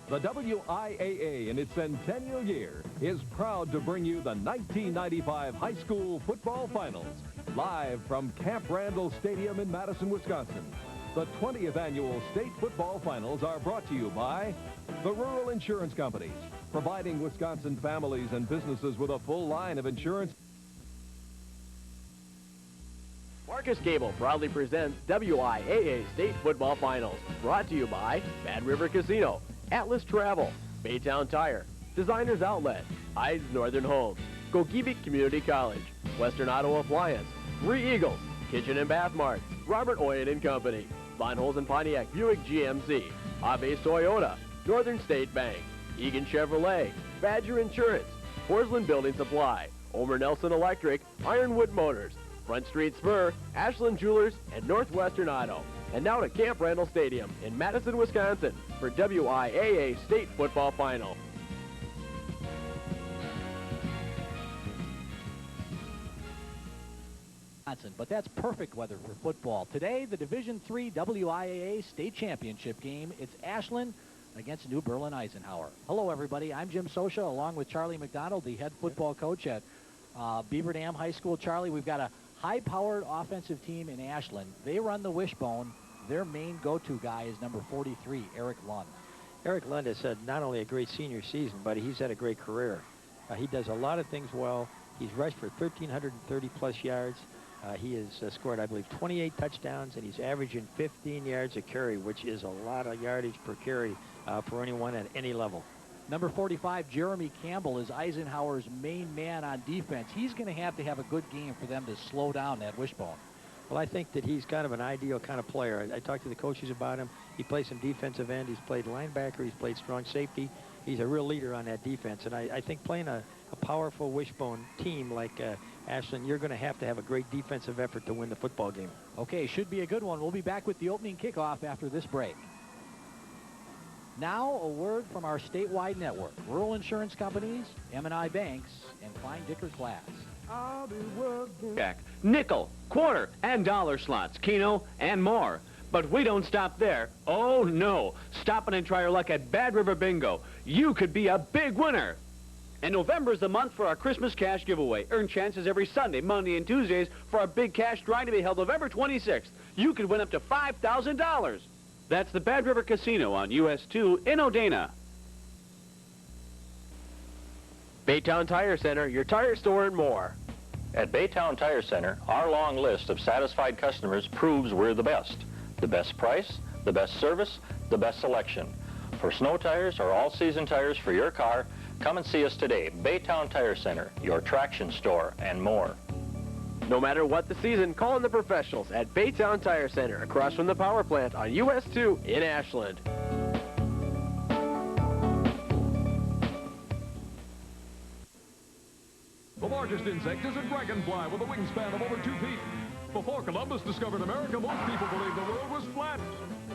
The WIAA, in its centennial year, is proud to bring you the 1995 High School Football Finals, live from Camp Randall Stadium in Madison, Wisconsin. The 20th Annual State Football Finals are brought to you by the Rural Insurance Companies, providing Wisconsin families and businesses with a full line of insurance. Marcus Cable proudly presents WIAA State Football Finals, brought to you by Bad River Casino, Atlas Travel, Baytown Tire, Designers Outlet, Eyes Northern Homes, Gogebic Community College, Western Auto Appliance, Three Eagles, Kitchen and Bath Mart, Robert Oyen and Company, Von Holzen Pontiac Buick GMC, Aves Toyota, Northern State Bank, Egan Chevrolet, Badger Insurance, Porcelain Building Supply, Omer Nelson Electric, Ironwood Motors, Front Street Spur, Ashland Jewelers, and Northwestern Auto. And now to Camp Randall Stadium in Madison, Wisconsin for WIAA State Football Final. But that's perfect weather for football. Today, the Division III WIAA State Championship game. It's Ashland against New Berlin Eisenhower. Hello, everybody. I'm Jim Sosha, along with Charlie McDonald, the head football coach at Beaver Dam High School. Charlie, we've got a high-powered offensive team in Ashland. They run the wishbone. Their main go-to guy is number 43, Eric Lund. Eric Lund has had not only a great senior season, but he's had a great career. He does a lot of things well. He's rushed for 1,330-plus yards. He has scored, I believe, 28 touchdowns, and he's averaging 15 yards a carry, which is a lot of yardage per carry for anyone at any level. Number 45, Jeremy Campbell, is Eisenhower's main man on defense. He's going to have a good game for them to slow down that wishbone. Well, I think that he's kind of an ideal kind of player. I talked to the coaches about him. He plays some defensive end. He's played linebacker. He's played strong safety. He's a real leader on that defense. And I think playing a powerful wishbone team like Ashland, you're going to have a great defensive effort to win the football game. Okay, should be a good one. We'll be back with the opening kickoff after this break. Now, a word from our statewide network. Rural Insurance Companies, M&I Banks, and Klein Dicker Glass. Jack, nickel, quarter, and dollar slots, Keno, and more. But we don't stop there. Oh, no. Stop in and try your luck at Bad River Bingo. You could be a big winner. And November is the month for our Christmas cash giveaway. Earn chances every Sunday, Monday, and Tuesdays for our big cash drawing to be held November 26th. You could win up to $5,000. That's the Bad River Casino on US 2 in Odana. Baytown Tire Center, your tire store and more. At Baytown Tire Center, our long list of satisfied customers proves we're the best. The best price, the best service, the best selection. For snow tires or all-season tires for your car, come and see us today. Baytown Tire Center, your traction store and more. No matter what the season, call in the professionals at Baytown Tire Center, across from the power plant on US 2 in Ashland. The largest insect is a dragonfly with a wingspan of over 2 feet. Before Columbus discovered America, most people believed the world was flat.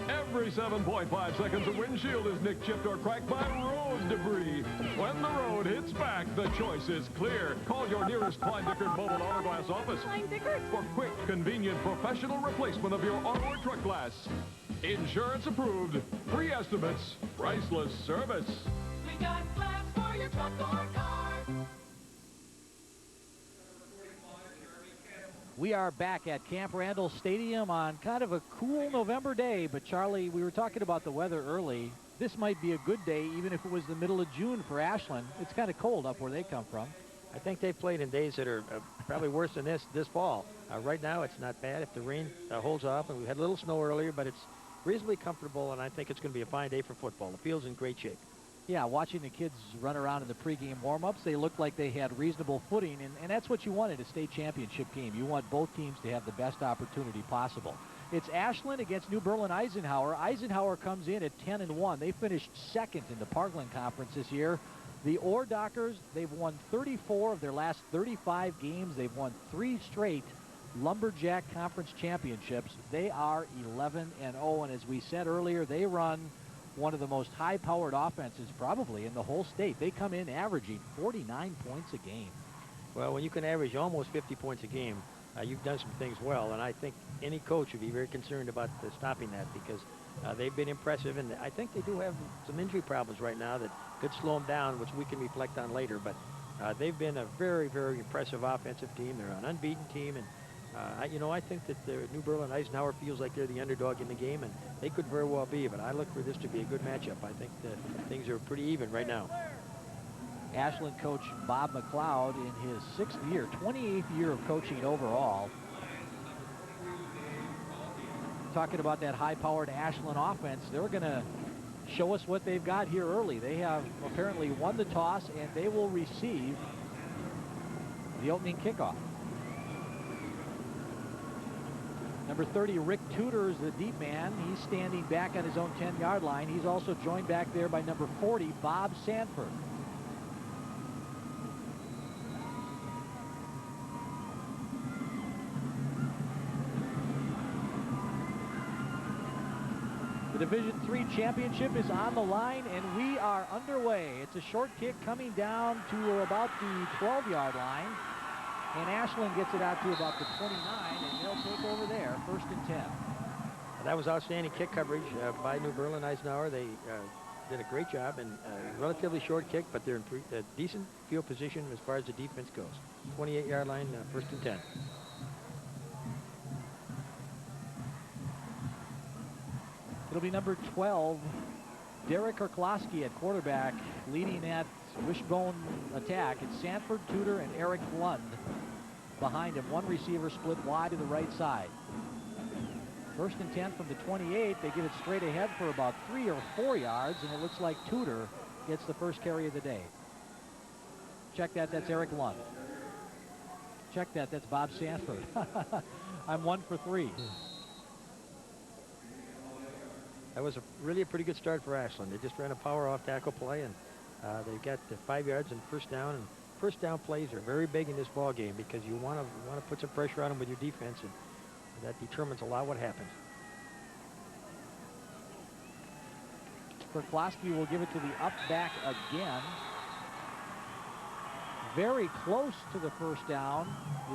Every 7.5 seconds, a windshield is nicked, chipped, or cracked by road debris. When the road hits back, the choice is clear. Call your nearest Klein Dickert Mobile Auto Glass office for quick, convenient, professional replacement of your auto or truck glass. Insurance approved, free estimates, priceless service. We got glass for your truck or car. We are back at Camp Randall Stadium on kind of a cool November day. But, Charlie, we were talking about the weather early. This might be a good day, even if it was the middle of June for Ashland. It's kind of cold up where they come from. I think they've played in days that are probably worse than this fall. Right now, it's not bad if the rain holds off. And we had a little snow earlier, but it's reasonably comfortable, and I think it's going to be a fine day for football. The field's in great shape. Yeah, watching the kids run around in the pregame warm-ups, they looked like they had reasonable footing, and that's what you want in a state championship game. You want both teams to have the best opportunity possible. It's Ashland against New Berlin Eisenhower. Eisenhower comes in at 10-1. They finished second in the Parkland Conference this year. The Oredockers, they've won 34 of their last 35 games. They've won 3 straight Lumberjack Conference championships. They are 11-0, and as we said earlier, they run one of the most high-powered offenses probably in the whole state. They come in averaging 49 points a game. Well, when you can average almost 50 points a game, you've done some things well, and I think any coach would be very concerned about stopping that, because They've been impressive, and I think they do have some injury problems right now that could slow them down, which we can reflect on later. But they've been a very, very impressive offensive team. They're an unbeaten team, and I think that the New Berlin Eisenhower feels like they're the underdog in the game, and they could very well be. But I look for this to be a good matchup. I think that things are pretty even right now. Ashland coach Bob McLeod in his 6th year, 28th year of coaching overall. Talking about that high-powered Ashland offense, they're going to show us what they've got here early. They have apparently won the toss, and they will receive the opening kickoff. Number 30, Rick Tudor is the deep man. He's standing back on his own 10-yard line. He's also joined back there by number 40, Bob Sanford. The Division III championship is on the line, and we are underway. It's a short kick coming down to about the 12-yard line, and Ashland gets it out to about the 29, and they'll take over there, 1st and 10. That was outstanding kick coverage by New Berlin Eisenhower. They did a great job, and relatively short kick, but they're in decent field position as far as the defense goes. 28-yard line, 1st and 10. It'll be number 12, Derek Erklowski at quarterback, leading that wishbone attack. It's Sanford, Tudor, and Eric Lund behind him. One receiver split wide to the right side. 1st and 10 from the 28. They give it straight ahead for about 3 or 4 yards, and it looks like Tudor gets the first carry of the day. Check that, that's Eric Lund. Check that, that's Bob Sanford. I'm 1 for 3. That was really a pretty good start for Ashland. They just ran a power off tackle play, and they've got 5 yards and first down. And first down plays are very big in this ball game because you want to put some pressure on them with your defense, and that determines a lot what happens. Erklowski will give it to the up back again. Very close to the first down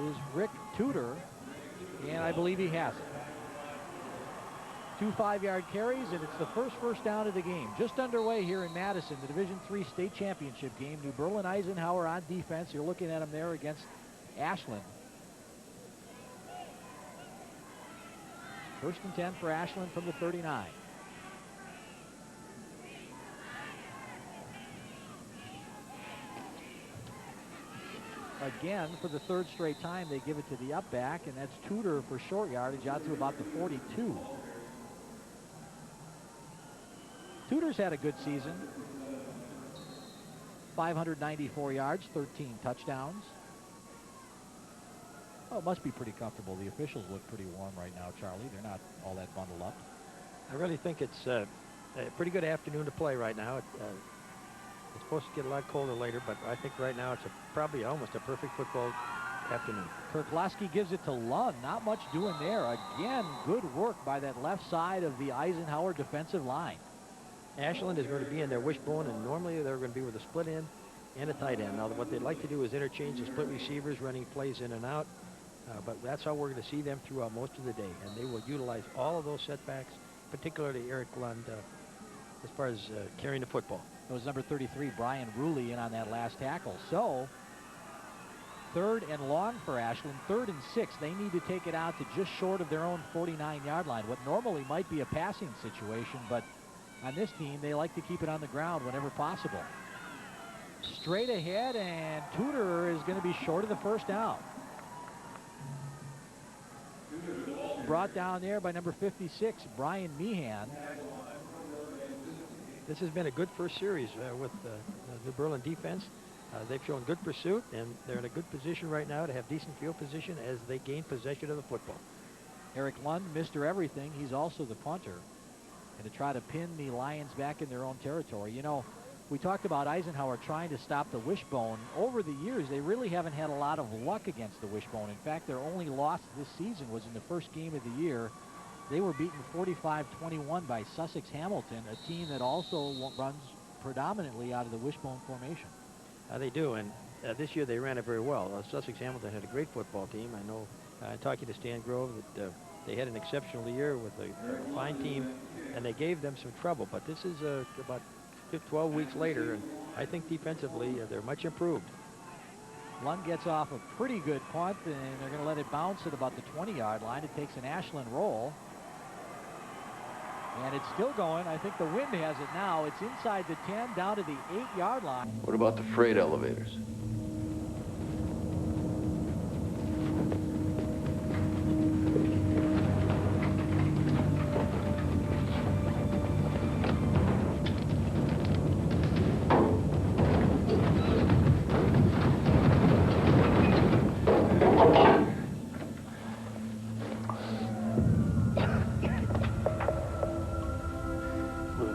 is Rick Tudor, and I believe he has it. 2 5-yard carries, and it's the first down of the game. Just underway here in Madison, the Division III state championship game. New Berlin Eisenhower on defense. You're looking at them there against Ashland. 1st and 10 for Ashland from the 39. Again, for the 3rd straight time, they give it to the up back, and that's Tudor for short yardage out to about the 42. Tudor's had a good season. 594 yards, 13 touchdowns. Oh, it must be pretty comfortable. The officials look pretty warm right now, Charlie. They're not all that bundled up. I really think it's a pretty good afternoon to play right now. It's supposed to get a lot colder later, but I think right now it's probably almost a perfect football afternoon. Erklowski gives it to Lund. Not much doing there. Again, good work by that left side of the Eisenhower defensive line. Ashland is going to be in their wishbone, and normally they're going to be with a split end and a tight end. Now, what they'd like to do is interchange the split receivers, running plays in and out, but that's how we're going to see them throughout most of the day, and they will utilize all of those setbacks, particularly Eric Lund, as far as carrying the football. It was number 33, Brian Ruley, in on that last tackle. So, 3rd and long for Ashland, 3rd and 6. They need to take it out to just short of their own 49-yard line, what normally might be a passing situation, but on this team, they like to keep it on the ground whenever possible. Straight ahead, and Tudor is going to be short of the first down. Brought down there by number 56, Brian Meehan. This has been a good first series with the New Berlin defense. They've shown good pursuit, and they're in a good position right now to have decent field position as they gain possession of the football. Eric Lund, Mr. Everything. He's also the punter. And to try to pin the Lions back in their own territory. You know, we talked about Eisenhower trying to stop the wishbone. Over the years, they really haven't had a lot of luck against the wishbone. In fact, their only loss this season was in the first game of the year. They were beaten 45-21 by Sussex Hamilton, a team that also runs predominantly out of the wishbone formation. They do, and this year they ran it very well. Sussex Hamilton had a great football team. I know, talking to Stan Grove, that They had an exceptional year with a fine team, and they gave them some trouble. But this is about 12 weeks later, and I think defensively they're much improved. Lund gets off a pretty good punt, and they're going to let it bounce at about the 20-yard line. It takes an Ashland roll. And it's still going. I think the wind has it now. It's inside the 10, down to the 8-yard line. What about the freight elevators?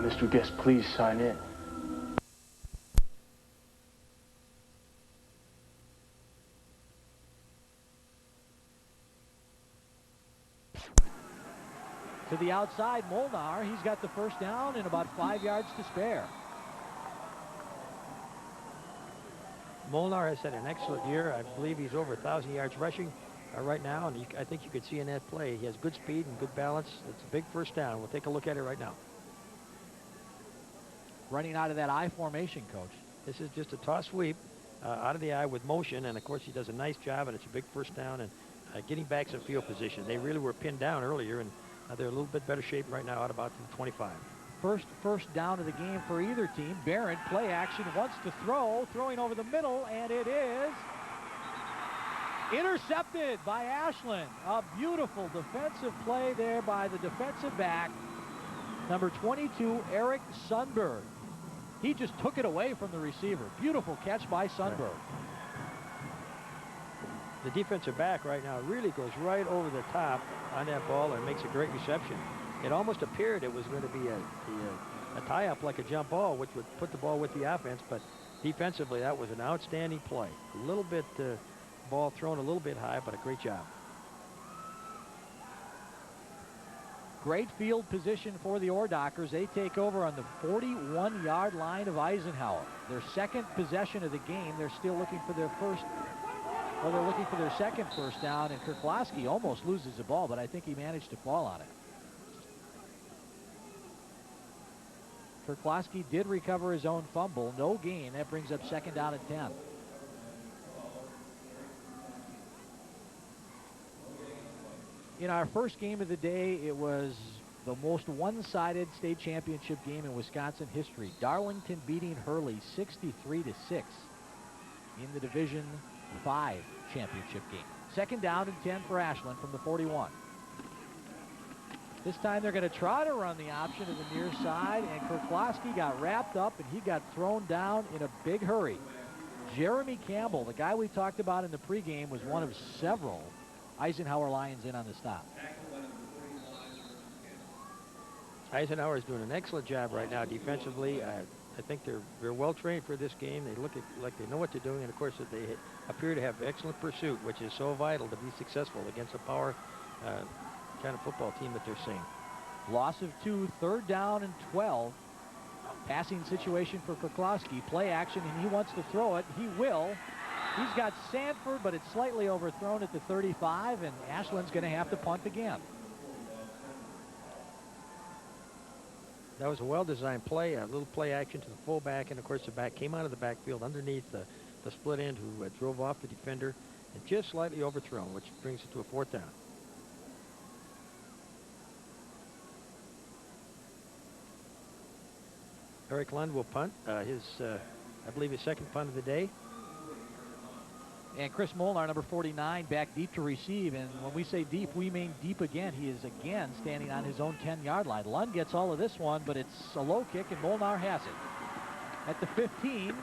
Mr. Guest, please sign in. To the outside, Molnar. He's got the first down and about 5 yards to spare. Molnar has had an excellent year. I believe he's over 1,000 yards rushing right now, and I think you could see in that play he has good speed and good balance. It's a big first down. We'll take a look at it right now. Running out of that I formation, Coach. This is just a toss sweep out of the I with motion, and of course he does a nice job, and it's a big first down, and getting back some field position. They really were pinned down earlier, and they're a little bit better shape right now out about the 25. First down of the game for either team. Barron, play action, wants to throw, throwing over the middle, and it is intercepted by Ashland. A beautiful defensive play there by the defensive back, number 22, Eric Sundberg. He just took it away from the receiver. Beautiful catch by Sundberg. The defensive back right now really goes right over the top on that ball and makes a great reception. It almost appeared it was going to be a tie-up like a jump ball, which would put the ball with the offense, but defensively that was an outstanding play. A little bit, ball thrown a little bit high, but a great job. Great field position for the Oredockers. They take over on the 41-yard line of Eisenhower. Their second possession of the game. They're still looking for their first, well, they're looking for their second first down, and Kirklowski almost loses the ball, but I think he managed to fall on it. Kirklowski did recover his own fumble. No gain. That brings up second down and 10. In our first game of the day, it was the most one-sided state championship game in Wisconsin history. Darlington beating Hurley 63-6 in the Division 5 championship game. Second down and 10 for Ashland from the 41. This time they're going to try to run the option to the near side, and Kirklowski got wrapped up and he got thrown down in a big hurry. Jeremy Campbell, the guy we talked about in the pregame, was one of several Eisenhower Lions in on the stop. Eisenhower is doing an excellent job right now defensively. I think they're well trained for this game. They look like they know what they're doing, and of course they appear to have excellent pursuit, which is so vital to be successful against a power kind of football team that they're seeing. Loss of 2, third down and 12. Passing situation for Kirklowski. Play action, and he wants to throw it. He will. He's got Sanford, but it's slightly overthrown at the 35, and Ashland's going to have to punt again. That was a well-designed play, a little play action to the fullback, and of course the back came out of the backfield underneath the split end who drove off the defender and just slightly overthrown, which brings it to a fourth down. Eric Lund will punt I believe his second punt of the day. And Chris Molnar, number 49, back deep to receive. And when we say deep, we mean deep again. He is again standing on his own 10-yard line. Lund gets all of this one, but it's a low kick, and Molnar has it. At the 15,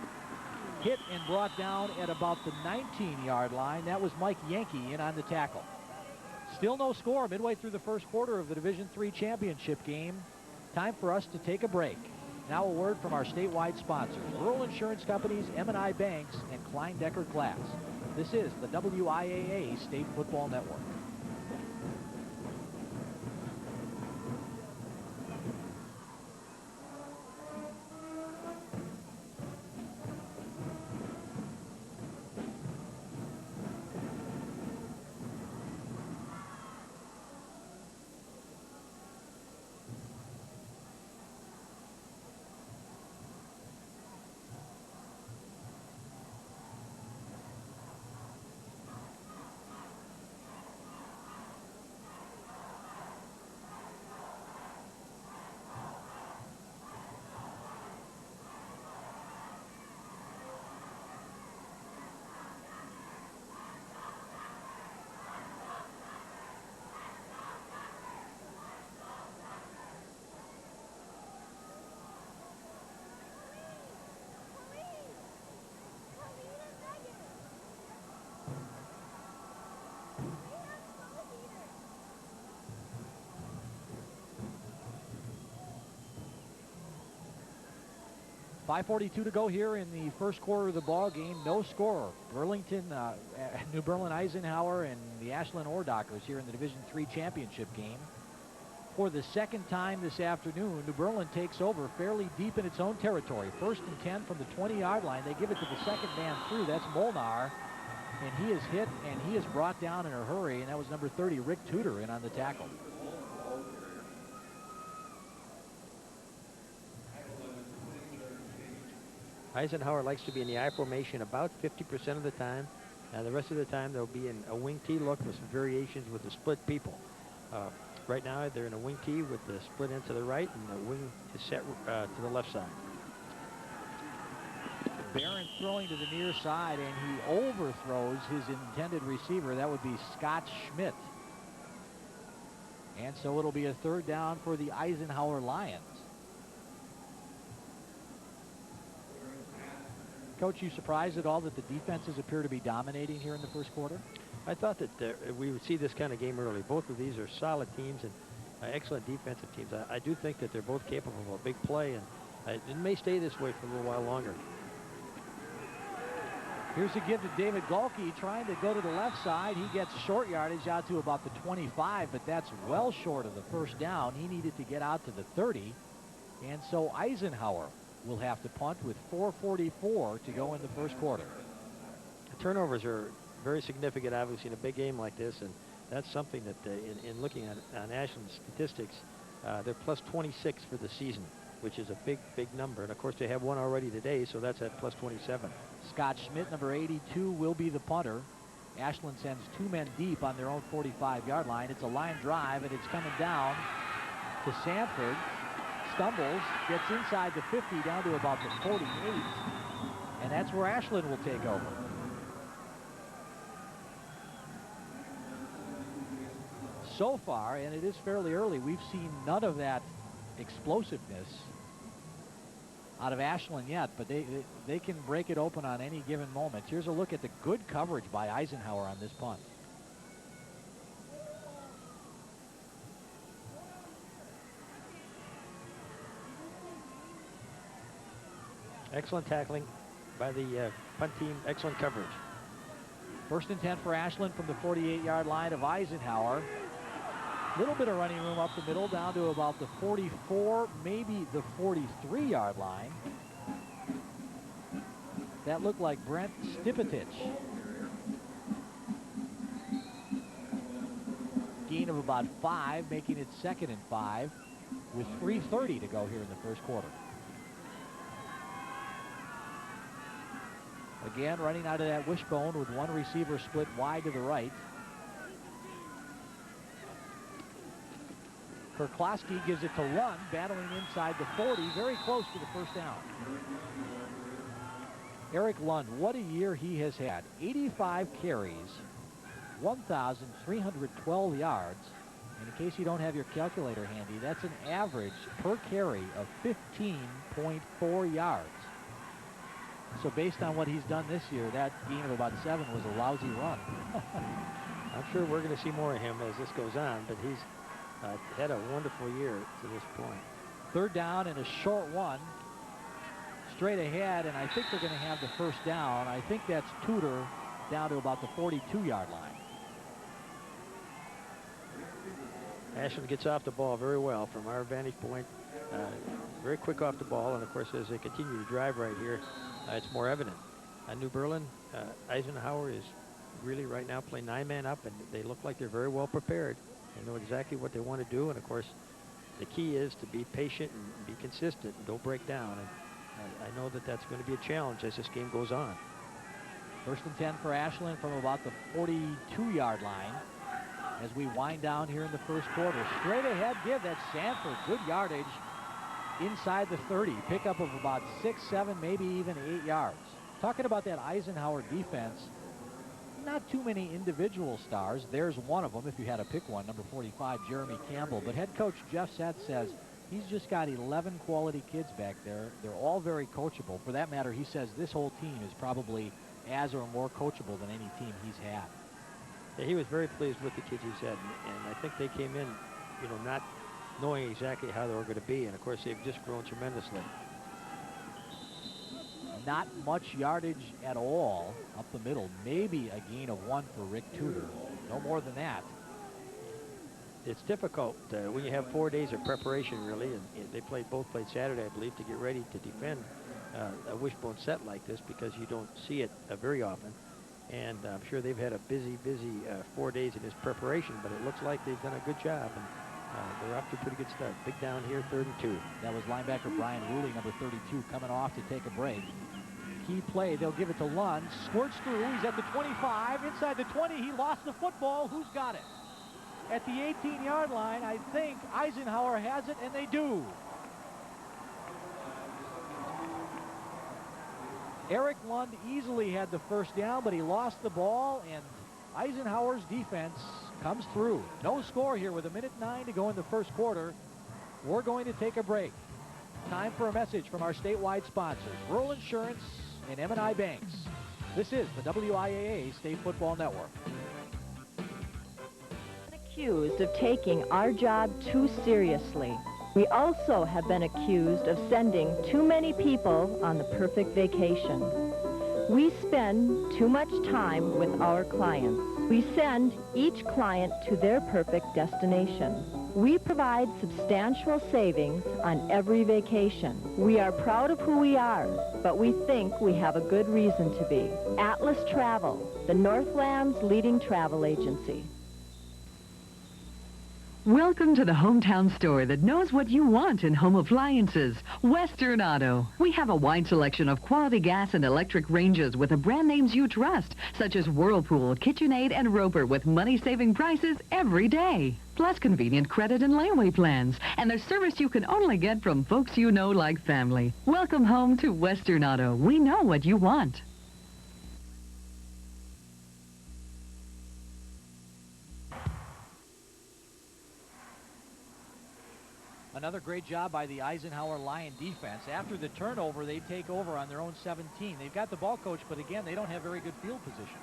hit and brought down at about the 19-yard line. That was Mike Yankee in on the tackle. Still no score midway through the first quarter of the Division III championship game. Time for us to take a break. Now a word from our statewide sponsors, Rural Insurance Companies, M&I Banks, and Klein-Decker Glass. This is the WIAA State Football Network. 5:42 to go here in the first quarter of the ball game. No score. Burlington, New Berlin Eisenhower and the Ashland Oredockers here in the Division III championship game. For the second time this afternoon, New Berlin takes over fairly deep in its own territory. 1st and 10 from the 20-yard line. They give it to the second man through. That's Molnar. And he is hit and he is brought down in a hurry. And that was number 30, Rick Tudor, in on the tackle. Eisenhower likes to be in the I formation about 50% of the time. The rest of the time, they'll be in a wing T look with some variations with the split people. Right now, they're in a wing T with the split end to the right, and the wing is set to the left side. Barron throwing to the near side, and he overthrows his intended receiver. That would be Scott Schmidt. And so it'll be a 3rd down for the Eisenhower Lions. Coach, you surprised at all that the defenses appear to be dominating here in the first quarter? I thought that we would see this kind of game early. Both of these are solid teams and excellent defensive teams. I do think that they're both capable of a big play, and it may stay this way for a little while longer. Here's a give to David Galkey, trying to go to the left side. He gets short yardage out to about the 25, but that's well short of the 1st down. He needed to get out to the 30, and so Eisenhower will have to punt with 4:44 to go in the first quarter. The turnovers are very significant, obviously, in a big game like this, and that's something that in looking at on Ashland's statistics, they're plus 26 for the season, which is a big number. And of course, they have one already today, so that's at plus 27. Scott Schmidt, number 82, will be the punter. Ashland sends 2 men deep on their own 45-yard line. It's a line drive, and it's coming down to Sanford. Stumbles, gets inside the 50 down to about the 48, and that's where Ashland will take over. So far, and it is fairly early, we've seen none of that explosiveness out of Ashland yet, but they can break it open on any given moment. Here's a look at the good coverage by Eisenhower on this punt. Excellent tackling by the punt team. Excellent coverage. 1st and 10 for Ashland from the 48-yard line of Eisenhower. Little bit of running room up the middle, down to about the 44, maybe the 43-yard line. That looked like Brent Stipetich. Gain of about 5, making it 2nd and 5, with 3:30 to go here in the first quarter. Again, running out of that wishbone with one receiver split wide to the right. Kerkloski gives it to Lund, battling inside the 40, very close to the 1st down. Eric Lund, what a year he has had. 85 carries, 1,312 yards. And in case you don't have your calculator handy, that's an average per carry of 15.4 yards. So based on what he's done this year, that gain of about 7 was a lousy run. I'm sure we're going to see more of him as this goes on, but he's had a wonderful year to this point. 3rd down and a short one. Straight ahead, and I think they're going to have the 1st down. I think that's Tudor down to about the 42-yard line. Ashland gets off the ball very well from our vantage point. Very quick off the ball, and of course, as they continue to drive right here, it's more evident. New Berlin, Eisenhower is really right now playing 9-man up, and they look like they're very well prepared. They know exactly what they want to do, and of course, the key is to be patient and be consistent and don't break down. And I know that that's going to be a challenge as this game goes on. 1st and 10 for Ashland from about the 42-yard line as we wind down here in the first quarter. Straight ahead give, that's Sanford. Good yardage inside the 30. Pickup of about 6, 7, maybe even 8 yards. Talking about that Eisenhower defense, not too many individual stars. There's one of them, if you had to pick one, number 45, Jeremy Campbell. But head coach Jeff Sett says he's just got 11 quality kids back there. They're all very coachable. For that matter, he says this whole team is probably as or more coachable than any team he's had. Yeah, he was very pleased with the kids he said, and I think they came in, you know, not knowing exactly how they were going to be, and of course they've just grown tremendously. Not much yardage at all up the middle. Maybe a gain of 1 for Rick Tudor. No more than that. It's difficult when you have 4 days of preparation, really, and they both played Saturday, I believe, to get ready to defend a wishbone set like this, because you don't see it very often. And I'm sure they've had a busy 4 days in this preparation, but it looks like they've done a good job, and they're off to a pretty good start. Big down here, 3rd and 2. That was linebacker Brian Woolley, number 32, coming off to take a break. Key play, they'll give it to Lund. Squirts through, he's at the 25. Inside the 20, he lost the football. Who's got it? At the 18-yard line, I think Eisenhower has it, and they do. Eric Lund easily had the first down, but he lost the ball, and Eisenhower's defense comes through. No score here with 1:09 to go in the first quarter. We're going to take a break. Time for a message from our statewide sponsors, Rural Insurance and M&I Banks. This is the WIAA State Football Network. Accused of taking our job too seriously. We also have been accused of sending too many people on the perfect vacation. We spend too much time with our clients. We send each client to their perfect destination. We provide substantial savings on every vacation. We are proud of who we are, but we think we have a good reason to be. Atlas Travel, the Northland's leading travel agency. Welcome to the hometown store that knows what you want in home appliances, Western Auto. We have a wide selection of quality gas and electric ranges with the brand names you trust, such as Whirlpool, KitchenAid, and Roper, with money-saving prices every day. Plus convenient credit and layaway plans, and the service you can only get from folks you know like family. Welcome home to Western Auto. We know what you want. Another great job by the Eisenhower Lion defense. After the turnover, they take over on their own 17. They've got the ball coach, but again, they don't have very good field position.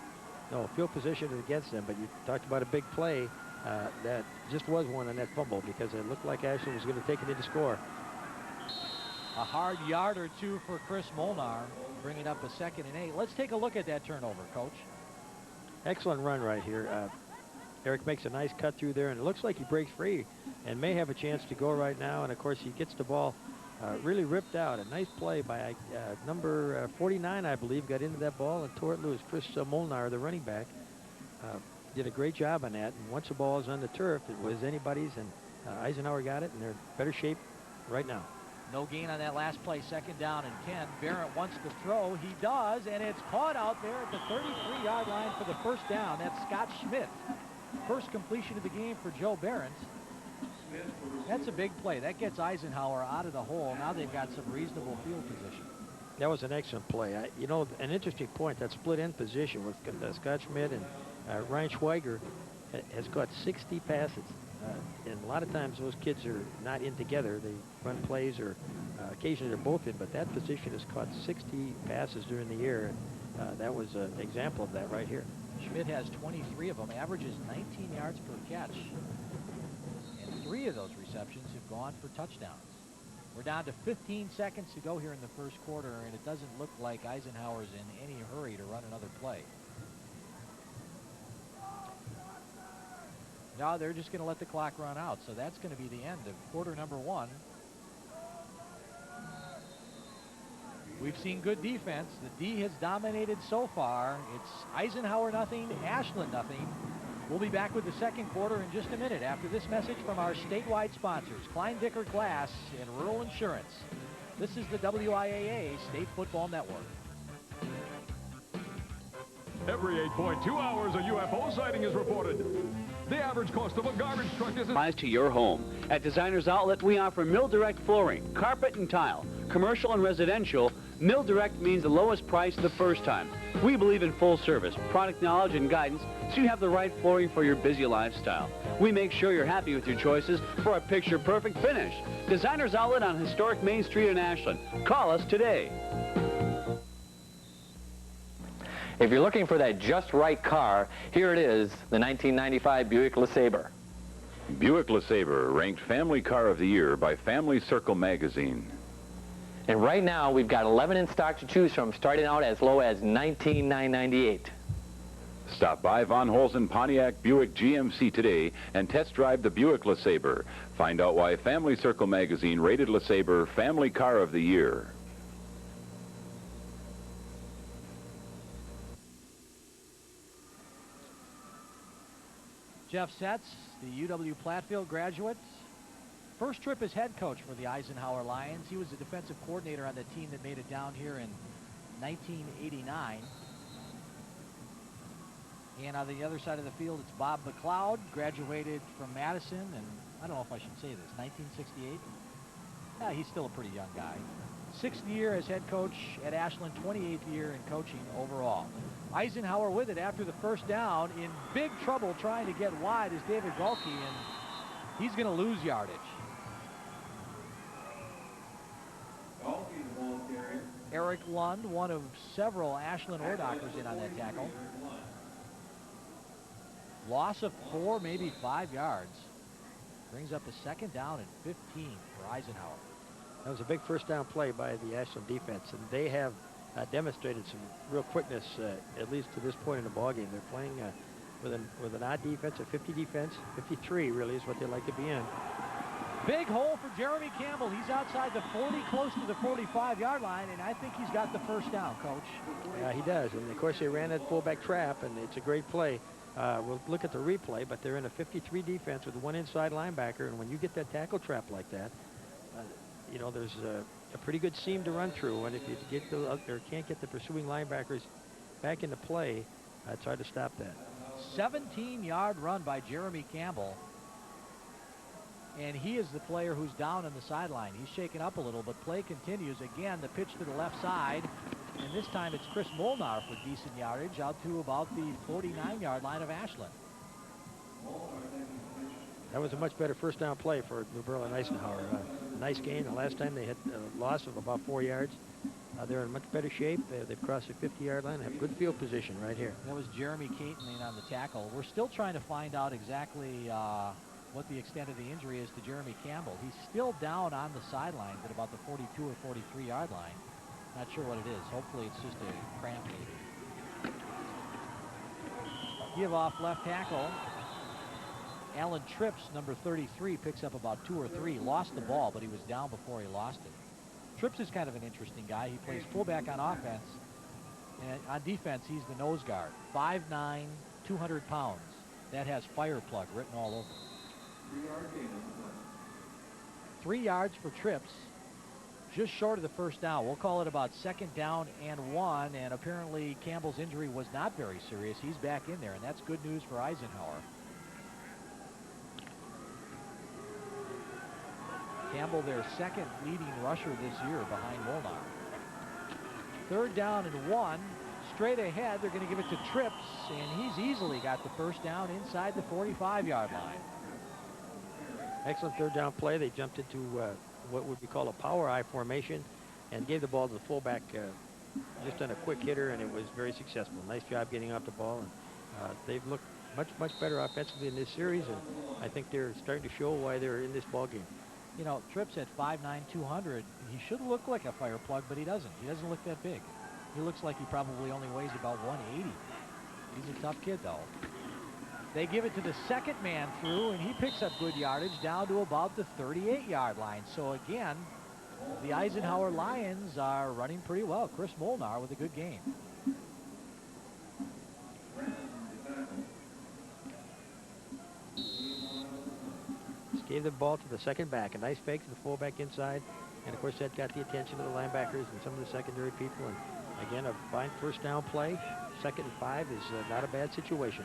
No, field position is against them, but you talked about a big play. That just was one on that fumble, because it looked like Ashland was going to take it in to score. A hard yard or two for Chris Molnar, bringing up a 2nd and 8. Let's take a look at that turnover, Coach. Excellent run right here. Eric makes a nice cut through there, and it looks like he breaks free and may have a chance to go right now. And, of course, he gets the ball really ripped out. A nice play by number 49, I believe, got into that ball and tore it loose. Chris Molnar, the running back, did a great job on that. And once the ball is on the turf, it was anybody's, and Eisenhower got it, and they're in better shape right now. No gain on that last play, 2nd down and 10. Barrett wants to throw. He does, and it's caught out there at the 33-yard line for the first down. That's Scott Schmidt. First completion of the game for Joe Barrett. That's a big play. That gets Eisenhower out of the hole. Now they've got some reasonable field position. That was an excellent play. You know, an interesting point, that split end position with Scott Schmidt and Ryan Schweiger has got 60 passes. And a lot of times those kids are not in together. They run plays, or occasionally they're both in, but that position has caught 60 passes during the year. And that was an example of that right here. Schmidt has 23 of them, averages 19 yards per catch. And 3 of those receptions have gone for touchdowns. We're down to 15 seconds to go here in the first quarter, and it doesn't look like Eisenhower's in any hurry to run another play. No, they're just going to let the clock run out, so that's going to be the end of quarter number 1. We've seen good defense. The D has dominated so far. It's Eisenhower nothing, Ashland nothing. We'll be back with the second quarter in just a minute after this message from our statewide sponsors, Klein Dicker Glass and Rural Insurance. This is the WIAA State Football Network. Every 8.2 hours, a UFO sighting is reported. The average cost of a garbage truck is... Applies to your home. At Designers Outlet, we offer Mill Direct flooring, carpet and tile, commercial and residential. Mill Direct means the lowest price the first time. We believe in full service, product knowledge, and guidance, so you have the right flooring for your busy lifestyle. We make sure you're happy with your choices for a picture-perfect finish. Designers Outlet on historic Main Street in Ashland. Call us today. If you're looking for that just right car, here it is, the 1995 Buick LeSabre. Buick LeSabre, ranked Family Car of the Year by Family Circle magazine. And right now, we've got 11 in stock to choose from, starting out as low as $19,998. Stop by Von Holzen Pontiac Buick GMC today and test drive the Buick LeSabre. Find out why Family Circle magazine rated LeSabre Family Car of the Year. Jeff Setz, the UW Platteville graduate. First trip as head coach for the Eisenhower Lions. He was the defensive coordinator on the team that made it down here in 1989. And on the other side of the field, it's Bob McLeod, graduated from Madison, and I don't know if I should say this, 1968? Yeah, he's still a pretty young guy. 6th year as head coach at Ashland, 28th year in coaching overall. Eisenhower with it after the first down, in big trouble trying to get wide is David Galke, and he's going to lose yardage. Eric Lund, one of several Ashland Oredockers in on that tackle. Loss of 4, maybe 5 yards. Brings up a 2nd down and 15 for Eisenhower. That was a big first down play by the Ashland defense, and they have demonstrated some real quickness, at least to this point in the ballgame. They're playing with an odd defense, a 50 defense. 53 really is what they like to be in. Big hole for Jeremy Campbell. He's outside the 40, close to the 45-yard line, and I think he's got the first down, Coach. Yeah, he does. And, of course, they ran that fullback trap, and it's a great play. We'll look at the replay, but they're in a 53 defense with 1 inside linebacker, and when you get that tackle trap like that, you know, there's a pretty good seam to run through, and if you get or can't get the pursuing linebackers back into play, it's hard to stop that. 17-yard run by Jeremy Campbell. And he is the player who's down on the sideline. He's shaken up a little, but play continues. Again, the pitch to the left side. And this time it's Chris Molnar for decent yardage out to about the 49-yard line of Ashland. That was a much better first down play for New Berlin Eisenhower. Nice gain. The last time they had a loss of about 4 yards. They're in much better shape. They've crossed the 50-yard line and have good field position right here. That was Jeremy Caton in on the tackle. We're still trying to find out exactly what the extent of the injury is to Jeremy Campbell. He's still down on the sidelines at about the 42 or 43-yard line. Not sure what it is. Hopefully it's just a cramp maybe. Give off left tackle. Alan Trips, number 33, picks up about 2 or 3. Lost the ball, but he was down before he lost it. Trips is kind of an interesting guy. He plays fullback on offense. And on defense, he's the nose guard. 5'9", 200 pounds. That has fire plug written all over. 3 yards for Trips, just short of the first down. We'll call it about 2nd down and 1, and apparently Campbell's injury was not very serious. He's back in there, and that's good news for Eisenhower. Campbell, their 2nd leading rusher this year behind Molnar. 3rd down and 1. Straight ahead, they're going to give it to Trips, and he's easily got the first down inside the 45-yard line. Excellent 3rd down play. They jumped into what would be called a power I formation and gave the ball to the fullback just on a quick hitter, and it was very successful. Nice job getting off the ball, and they've looked much better offensively in this series, and I think they're starting to show why they're in this ball game. You know, Trips at 5'9", 200. He should look like a fire plug, but he doesn't. He doesn't look that big. He looks like he probably only weighs about 180. He's a tough kid, though. They give it to the 2nd man through, and he picks up good yardage down to about the 38-yard line. So again, the Eisenhower Lions are running pretty well. Chris Molnar with a good game. Just gave the ball to the 2nd back. A nice fake to the fullback inside. And, of course, that got the attention of the linebackers and some of the secondary people. And, again, a fine first down play. 2nd and 5 is not a bad situation.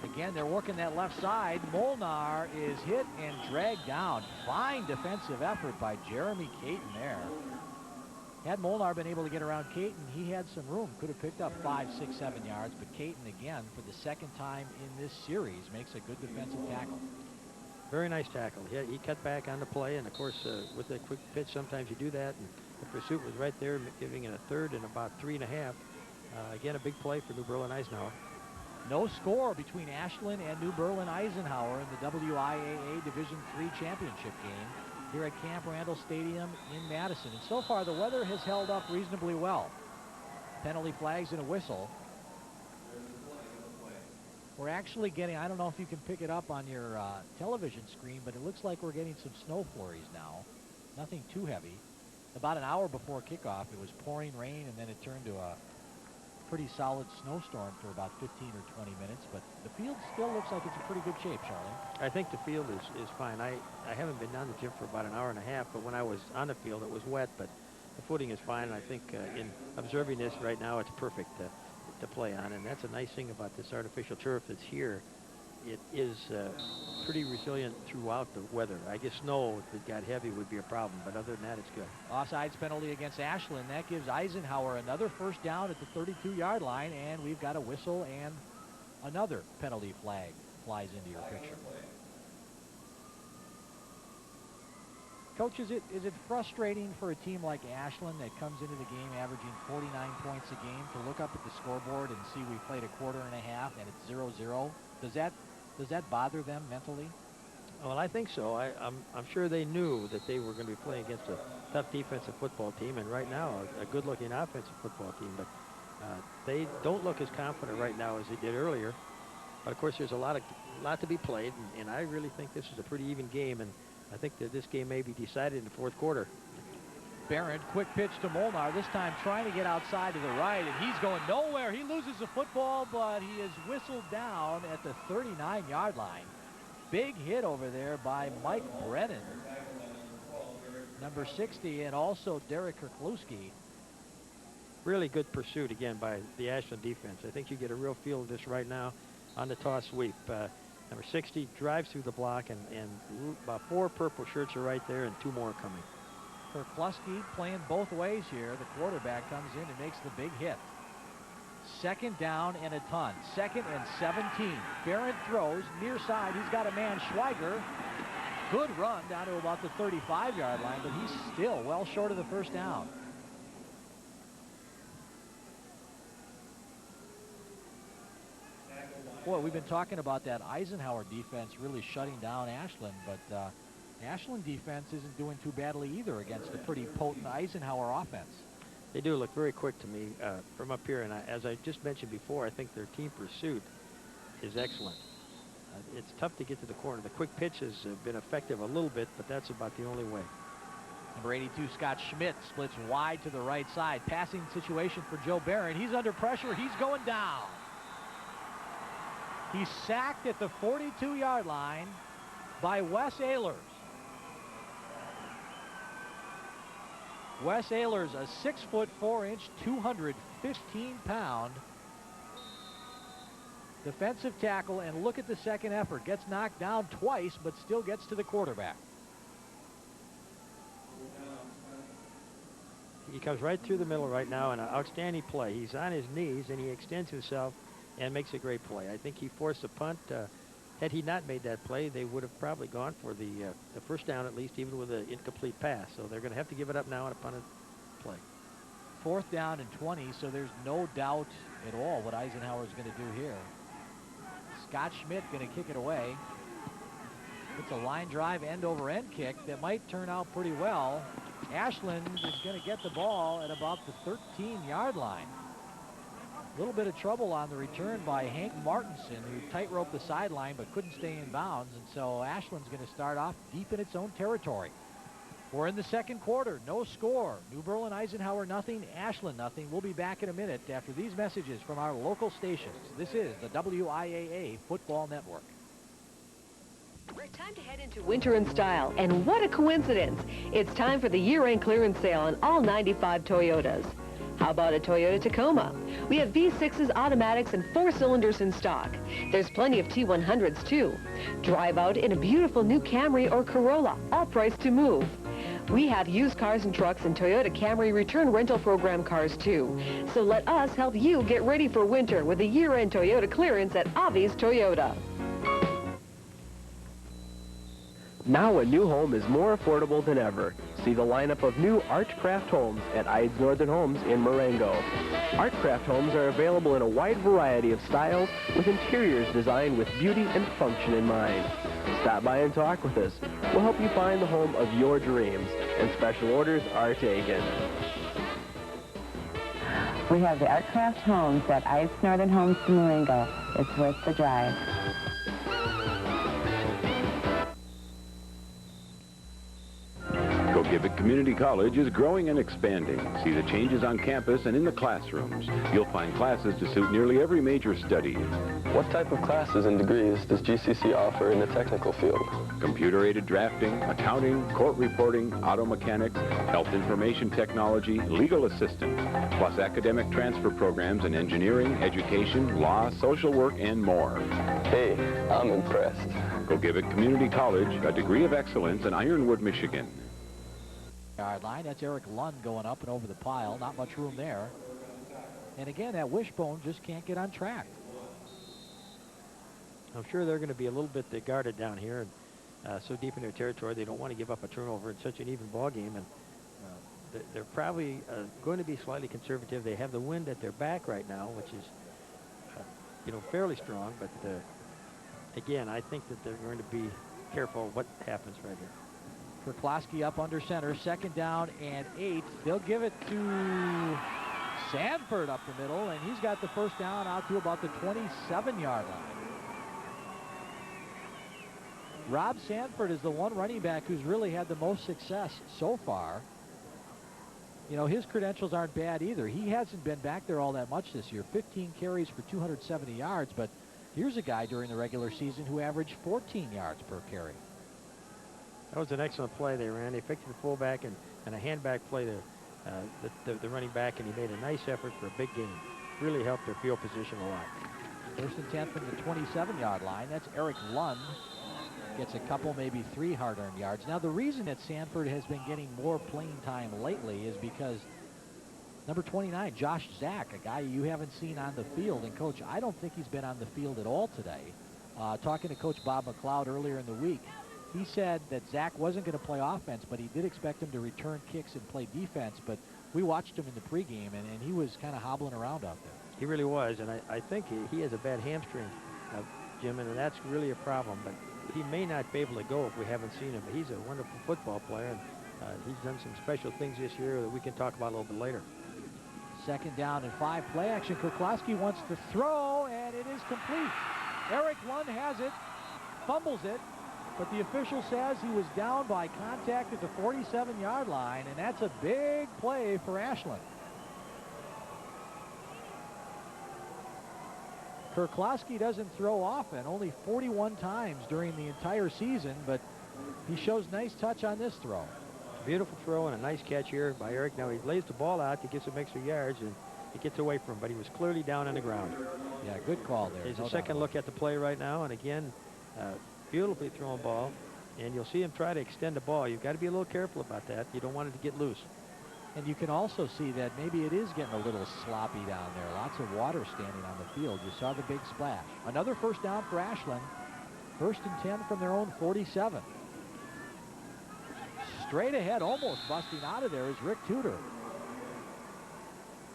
Again, they're working that left side. Molnar is hit and dragged down. Fine defensive effort by Jeremy Caton there. Had Molnar been able to get around Caton, he had some room. Could have picked up 5, 6, 7 yards. But Caton, again, for the 2nd time in this series, makes a good defensive tackle. Very nice tackle. He cut back on the play, and of course, with a quick pitch, sometimes you do that. And the pursuit was right there, giving it a 3rd and about 3.5. Again, a big play for New Berlin Eisenhower. No score between Ashland and New Berlin Eisenhower in the WIAA Division III championship game. here at Camp Randall Stadium in Madison. And so far, the weather has held up reasonably well. Penalty flags and a whistle. We're actually getting, I don't know if you can pick it up on your television screen, but it looks like we're getting some snow flurries now. Nothing too heavy. About an hour before kickoff, it was pouring rain, and then it turned to a pretty solid snowstorm for about 15 or 20 minutes, but the field still looks like it's in pretty good shape, Charlie. I think the field is fine. I haven't been down the gym for about an hour and a half, but when I was on the field, it was wet, but the footing is fine. I think in observing this right now, it's perfect to play on, and that's a nice thing about this artificial turf that's here. It is pretty resilient throughout the weather. I guess snow, if it got heavy, would be a problem, but other than that, it's good. Offsides penalty against Ashland. That gives Eisenhower another first down at the 32-yard line, and we've got a whistle, and another penalty flag flies into your picture. Coach, is it frustrating for a team like Ashland that comes into the game averaging 49 points a game to look up at the scoreboard and see we played a quarter and a half and it's 0-0? Does that bother them mentally? Well, I think so. I'm sure they knew that they were going to be playing against a tough defensive football team, and right now a good-looking offensive football team. But they don't look as confident right now as they did earlier. But of course, there's a lot to be played, and I really think this is a pretty even game, and I think that this game may be decided in the fourth quarter. Barron, quick pitch to Molnar, this time trying to get outside to the right, and he's going nowhere. He loses the football, but he is whistled down at the 39-yard line. Big hit over there by Mike Brennan, number 60, and also Derek Kirkluski. Really good pursuit again by the Ashland defense. I think you get a real feel of this right now on the toss sweep. Number 60 drives through the block, and about 4 purple shirts are right there, and 2 more coming. Kirkluski playing both ways here. The quarterback comes in and makes the big hit. Second down and a ton. 2nd and 17. Barron throws near side. He's got a man, Schweiger. Good run down to about the 35-yard line, but he's still well short of the first down. Boy, we've been talking about that Eisenhower defense really shutting down Ashland, but Ashland defense isn't doing too badly either against a pretty potent Eisenhower offense. They do look very quick to me from up here, and as I just mentioned before, I think their team pursuit is excellent. It's tough to get to the corner. The quick pitch has been effective a little bit, but that's about the only way. Number 82, Scott Schmidt, splits wide to the right side. Passing situation for Joe Barron. He's under pressure. He's going down. He's sacked at the 42-yard line by Wes Ehlers. Wes Ehlers, a 6'4", 215-pound defensive tackle, and look at the second effort. Gets knocked down twice, but still gets to the quarterback. He comes right through the middle right now, and an outstanding play. He's on his knees, and he extends himself and makes a great play. I think he forced a punt. Had he not made that play, they would have probably gone for the first down at least, even with an incomplete pass. So they're going to have to give it up now on a punted play. 4th down and 20, so there's no doubt at all what Eisenhower is going to do here. Scott Schmidt going to kick it away. It's a line drive end-over-end kick that might turn out pretty well. Ashland is going to get the ball at about the 13-yard line. A little bit of trouble on the return by Hank Martinson, who tight-roped the sideline but couldn't stay in bounds, and so Ashland's going to start off deep in its own territory. We're in the second quarter, no score. New Berlin Eisenhower nothing, Ashland nothing. We'll be back in a minute after these messages from our local stations. This is the WIAA Football Network. Time to head into winter in style, and what a coincidence. It's time for the year-end clearance sale on all 95 Toyotas. How about a Toyota Tacoma? We have V6s, automatics, and 4 cylinders in stock. There's plenty of T100s, too. Drive out in a beautiful new Camry or Corolla, all priced to move. We have used cars and trucks and Toyota Camry return rental program cars, too. So let us help you get ready for winter with a year-end Toyota clearance at Avi's Toyota. Now a new home is more affordable than ever. See the lineup of new Artcraft homes at Ides Northern Homes in Marengo. Artcraft homes are available in a wide variety of styles with interiors designed with beauty and function in mind. Stop by and talk with us. We'll help you find the home of your dreams, and special orders are taken. We have the Artcraft Homes at Ives Northern Homes in Marengo. It's worth the drive. Gogebic Community College is growing and expanding. See the changes on campus and in the classrooms. You'll find classes to suit nearly every major study. What type of classes and degrees does GCC offer in the technical field? Computer-aided drafting, accounting, court reporting, auto mechanics, health information technology, legal assistant, plus academic transfer programs in engineering, education, law, social work, and more. Hey, I'm impressed. Gogebic Community College, a degree of excellence in Ironwood, Michigan. Yard line. That's Eric Lund going up and over the pile. Not much room there. And again, that wishbone just can't get on track. I'm sure they're going to be a little bit guarded down here, and so deep in their territory, they don't want to give up a turnover in such an even ball game. And they're probably going to be slightly conservative. They have the wind at their back right now, which is, fairly strong. But again, I think that they're going to be careful what happens right here. Kerkloski up under center, 2nd down and 8. They'll give it to Sanford up the middle, and he's got the first down out to about the 27-yard line. Rob Sanford is the one running back who's really had the most success so far. You know, his credentials aren't bad either. He hasn't been back there all that much this year. 15 carries for 270 yards, but here's a guy during the regular season who averaged 14 yards per carry. That was an excellent play they ran. They fixed the fullback and a handback play to the running back, and he made a nice effort for a big gain. Really helped their field position a lot. 1st and 10 from the 27-yard line. That's Eric Lund. Gets a couple, maybe 3 hard-earned yards. Now, the reason that Sanford has been getting more playing time lately is because number 29, Josh Zach, a guy you haven't seen on the field. And, Coach, I don't think he's been on the field at all today. Talking to Coach Bob McLeod earlier in the week, he said that Zach wasn't going to play offense, but he did expect him to return kicks and play defense. But we watched him in the pregame, and he was kind of hobbling around out there. He really was, and I think he has a bad hamstring, Jim, and that's really a problem. But he may not be able to go if we haven't seen him. But he's a wonderful football player, and he's done some special things this year that we can talk about a little bit later. 2nd down and 5, play action. Kerkloski wants to throw, and it is complete. Eric Lund has it, fumbles it, but the official says he was down by contact at the 47-yard line, and that's a big play for Ashland. Kerkloski doesn't throw often, only 41 times during the entire season, but he shows nice touch on this throw. Beautiful throw and a nice catch here by Eric. Now he lays the ball out to get some extra yards, and it gets away from him, but he was clearly down on the ground. Yeah, good call there. There's a second look at the play right now, and again, beautifully thrown ball, and you'll see him try to extend the ball. You've got to be a little careful about that. You don't want it to get loose. And you can also see that maybe it is getting a little sloppy down there. Lots of water standing on the field. You saw the big splash. Another first down for Ashland. 1st and 10 from their own 47. Straight ahead, almost busting out of there, is Rick Tudor.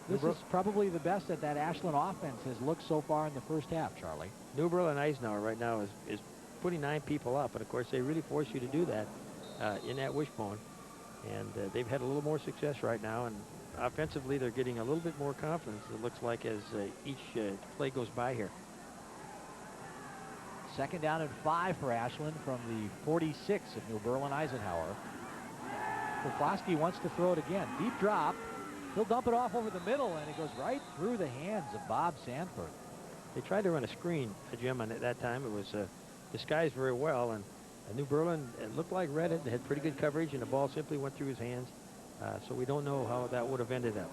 This is probably the best that Ashland offense has looked so far in the first half, Charlie. Newbern and Eisenhower right now is putting 9 people up, and of course they really force you to do that in that wishbone. And they've had a little more success right now, and offensively they're getting a little bit more confidence, it looks like, as each play goes by here. 2nd down and 5 for Ashland from the 46 of New Berlin Eisenhower. Kerkloski wants to throw it again. Deep drop. He'll dump it off over the middle, and it goes right through the hands of Bob Sanford. They tried to run a screen, Jim, and at that time it was disguised very well, and New Berlin, it looked like read it. They had pretty good coverage, and the ball simply went through his hands. So we don't know how that would have ended up.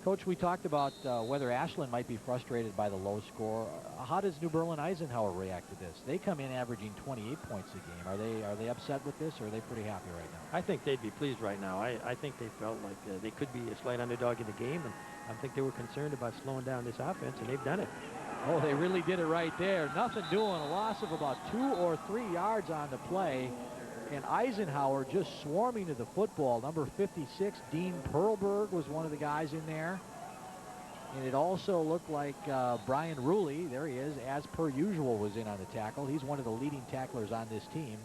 Coach, we talked about whether Ashland might be frustrated by the low score. How does New Berlin Eisenhower react to this? They come in averaging 28 points a game. Are they upset with this, or are they pretty happy right now? I think they'd be pleased right now. I think they felt like they could be a slight underdog in the game, and I think they were concerned about slowing down this offense, and they've done it. Oh, they really did it right there. Nothing doing. A loss of about 2 or 3 yards on the play. And Eisenhower just swarming to the football. Number 56, Dean Perlberg, was one of the guys in there. And it also looked like Brian Ruley, there he is, as per usual, was in on the tackle. He's one of the leading tacklers on this team.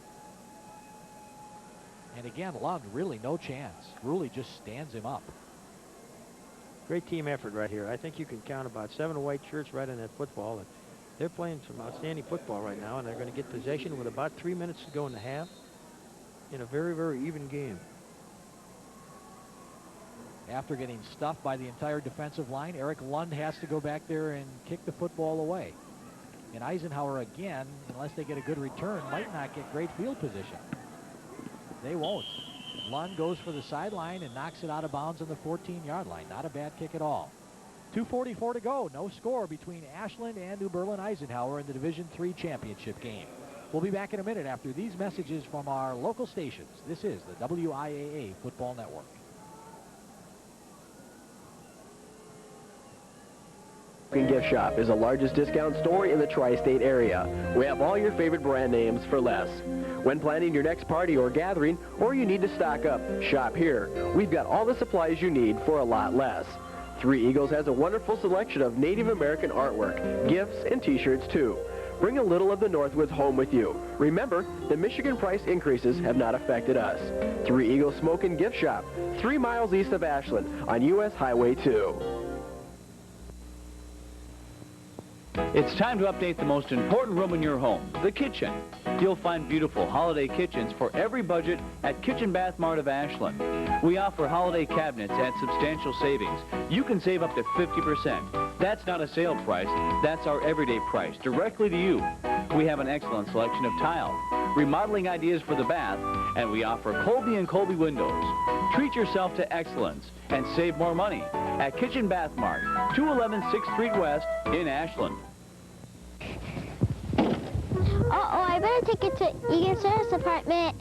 And again, Lund, really no chance. Ruley just stands him up. Great team effort right here. I think you can count about 7 white shirts right in that football. And they're playing some outstanding football right now, and they're going to get possession with about 3 minutes to go in the half in a very, very even game. After getting stuffed by the entire defensive line, Eric Lund has to go back there and kick the football away. And Eisenhower, again, unless they get a good return, might not get great field position. They won't. Lund goes for the sideline and knocks it out of bounds on the 14-yard line. Not a bad kick at all. 2:44 to go. No score between Ashland and New Berlin Eisenhower in the Division III championship game. We'll be back in a minute after these messages from our local stations. This is the WIAA Football Network. Gift Shop is the largest discount store in the tri-state area. We have all your favorite brand names for less. When planning your next party or gathering, or you need to stock up, shop here. We've got all the supplies you need for a lot less. Three Eagles has a wonderful selection of Native American artwork, gifts, and t-shirts too. Bring a little of the Northwoods home with you. Remember, the Michigan price increases have not affected us. Three Eagles Smoke and Gift Shop, 3 miles east of Ashland on US Highway 2. It's time to update the most important room in your home, the kitchen. You'll find beautiful holiday kitchens for every budget at Kitchen Bath Mart of Ashland. We offer holiday cabinets at substantial savings. You can save up to 50%. That's not a sale price, that's our everyday price, directly to you. We have an excellent selection of tile, remodeling ideas for the bath, and we offer Colby & Colby windows. Treat yourself to excellence and save more money at Kitchen Bath Mart, 211 6th Street West in Ashland. Uh-oh, I better take it to Egan Service Department.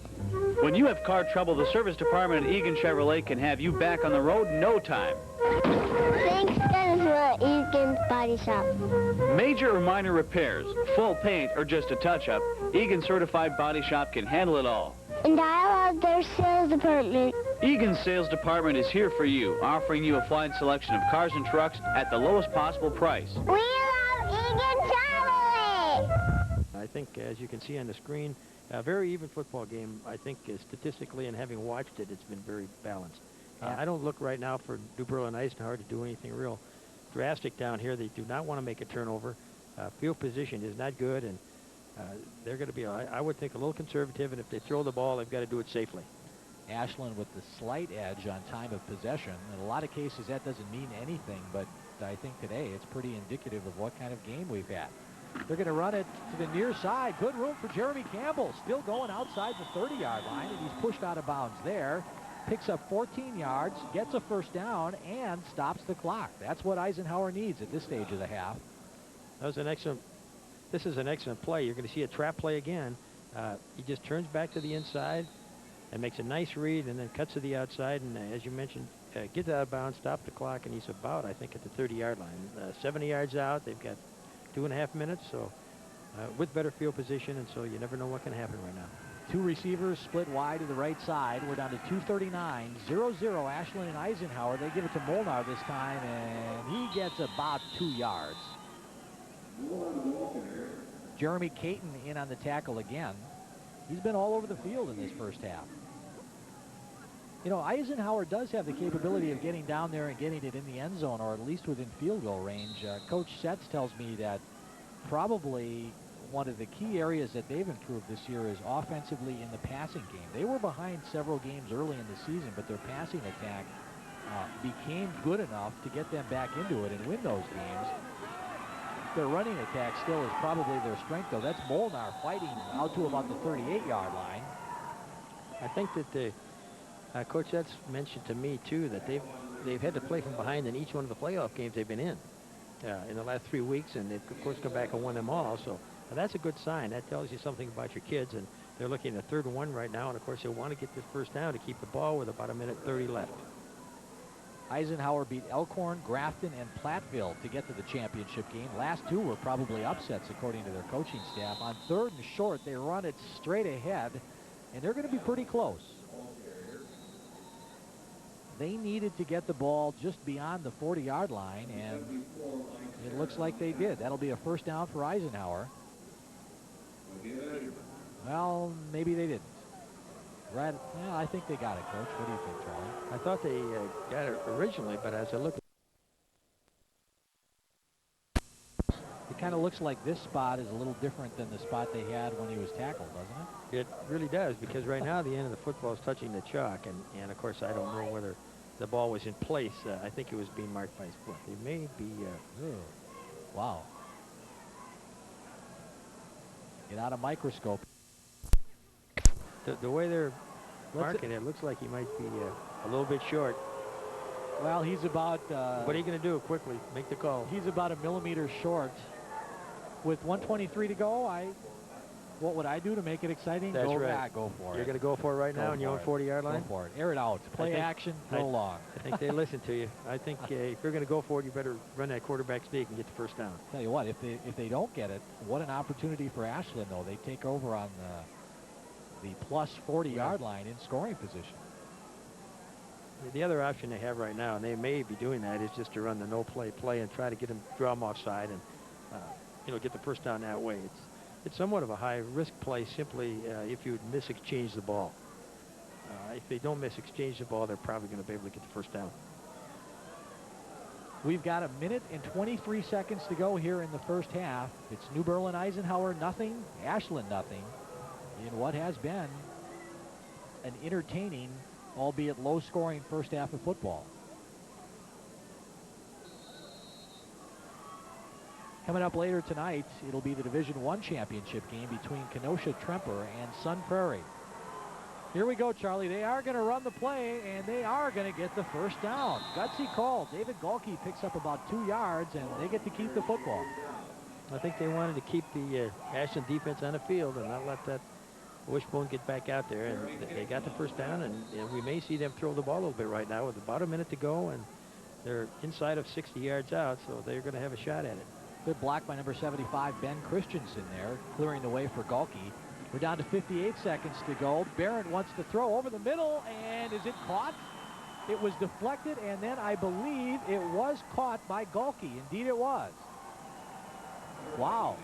When you have car trouble, the service department at Egan Chevrolet can have you back on the road in no time. Thanks, Dennis, for Egan's Body Shop. Major or minor repairs, full paint, or just a touch-up, Egan Certified Body Shop can handle it all. And I love their sales department. Egan's sales department is here for you, offering you a fine selection of cars and trucks at the lowest possible price. We love Egan Chevrolet! I think, as you can see on the screen, a very even football game. I think statistically, and having watched it, it's been very balanced. I don't look right now for New Berlin Eisenhower to do anything real drastic down here. They do not want to make a turnover. Field position is not good, and they're going to be, I would think, a little conservative, and if they throw the ball, they've got to do it safely. Ashland with the slight edge on time of possession. In a lot of cases, that doesn't mean anything, but I think today it's pretty indicative of what kind of game we've had. They're going to run it to the near side. Good room for Jeremy Campbell. Still going outside the 30-yard line, and he's pushed out of bounds there. Picks up 14 yards, gets a first down, and stops the clock. That's what Eisenhower needs at this stage of the half. That was an excellent, this is an excellent play. You're going to see a trap play again. He just turns back to the inside and makes a nice read and then cuts to the outside. And as you mentioned, gets out of bounds, stops the clock, and he's about, I think, at the 30-yard line. 70 yards out. They've got 2.5 minutes, so with better field position, and so you never know what can happen right now. Two receivers split wide to the right side. We're down to 2:39, 0-0 Ashland and Eisenhower. They give it to Molnar this time, and he gets about 2 yards. Jeremy Caton in on the tackle again. He's been all over the field in this first half. You know, Eisenhower does have the capability of getting down there and getting it in the end zone, or at least within field goal range. Coach Setz tells me that probably one of the key areas that they've improved this year is offensively in the passing game. They were behind several games early in the season, but their passing attack became good enough to get them back into it and win those games. Their running attack still is probably their strength, though. That's Molnar fighting out to about the 38-yard line. I think that Coach Setz mentioned to me, too, that they've had to play from behind in each one of the playoff games they've been in the last 3 weeks, and they've, of course, come back and won them all. So that's a good sign. That tells you something about your kids, and they're looking at 3rd and 1 right now, and, of course, they want to get this first down to keep the ball with about 1:30 left. Eisenhower beat Elkhorn, Grafton, and Platteville to get to the championship game. Last two were probably upsets, according to their coaching staff. On 3rd and short, they run it straight ahead, and they're going to be pretty close. They needed to get the ball just beyond the 40-yard line, and it looks like they did. That'll be a first down for Eisenhower. Well, maybe they didn't. Right? Yeah, I think they got it, Coach. What do you think, Charlie? I thought they got it originally, but as I look, it kind of looks like this spot is a little different than the spot they had when he was tackled, doesn't it? it really does, because right now the end of the football is touching the chalk, and of course I don't know whether the ball was in place. I think it was being marked by his foot. It may be. Wow. Get out a microscope. The way they're marking it looks like he might be a little bit short. Well, he's about... what are you going to do quickly? Make the call. He's about a millimeter short. With 1:23 to go, what would I do to make it exciting? That's go, right. Go for it. You're going to go for it right now on your own 40-yard line? Go for it. Air it out. Play action. Go long. I think they listen to you. I think if you're going to go for it, you better run that quarterback sneak and get the first down. Tell you what, if they don't get it, what an opportunity for Ashland, though. They take over on the plus 40-yard line in scoring position. The other option they have right now, and they may be doing that, is just to run the no-play and try to get them, draw them offside, and get the first down that way. It's somewhat of a high-risk play simply if you mis-exchange the ball. If they don't mis-exchange the ball, they're probably going to be able to get the first down. We've got 1 minute and 23 seconds to go here in the first half. It's New Berlin Eisenhower nothing, Ashland nothing, in what has been an entertaining, albeit low-scoring first half of football. Coming up later tonight, it'll be the Division I championship game between Kenosha-Tremper and Sun Prairie. Here we go, Charlie. They are going to run the play, and they are going to get the first down. Gutsy call. David Galkey picks up about 2 yards, and they get to keep the football. I think they wanted to keep the Ashland defense on the field and not let that wishbone get back out there, and they got the first down, and we may see them throw the ball a little bit right now with about 1 minute to go, and they're inside of 60 yards out, so they're going to have a shot at it. Good block by number 75, Ben Christensen there, clearing the way for Galkey. We're down to 58 seconds to go. Barrett wants to throw over the middle, and is it caught? It was deflected, and then I believe it was caught by Galkey. Indeed it was. Wow.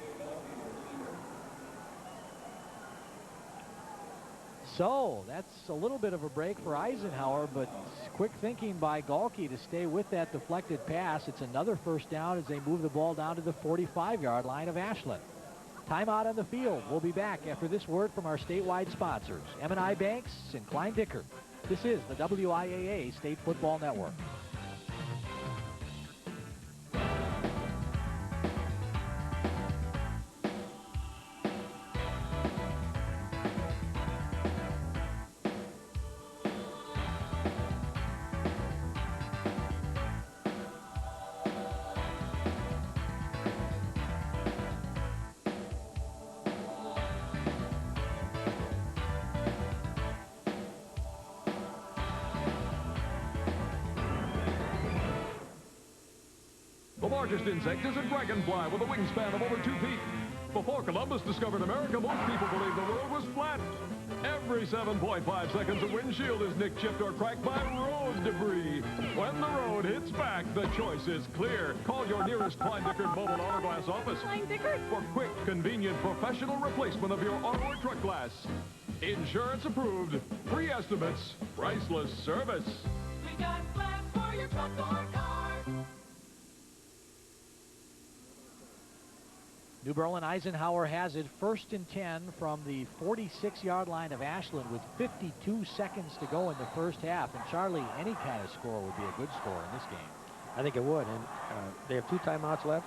So that's a little bit of a break for Eisenhower, but quick thinking by Galkey to stay with that deflected pass. It's another first down as they move the ball down to the 45-yard line of Ashland. Timeout on the field. We'll be back after this word from our statewide sponsors, M&I Banks and Klein Dicker. This is the WIAA State Football Network. The largest insect is a dragonfly with a wingspan of over 2 feet. Before Columbus discovered America, most people believed the world was flat. Every 7.5 seconds, a windshield is nicked, chipped, or cracked by road debris. When the road hits back, the choice is clear. Call your nearest Klein Dicker Mobile Auto Glass office for quick, convenient, professional replacement of your auto or truck glass. Insurance approved, free estimates, priceless service. We got glass for your truck or car. New Berlin Eisenhower has it 1st and 10 from the 46-yard line of Ashland with 52 seconds to go in the first half. And Charlie, any kind of score would be a good score in this game. I think it would, and they have 2 timeouts left.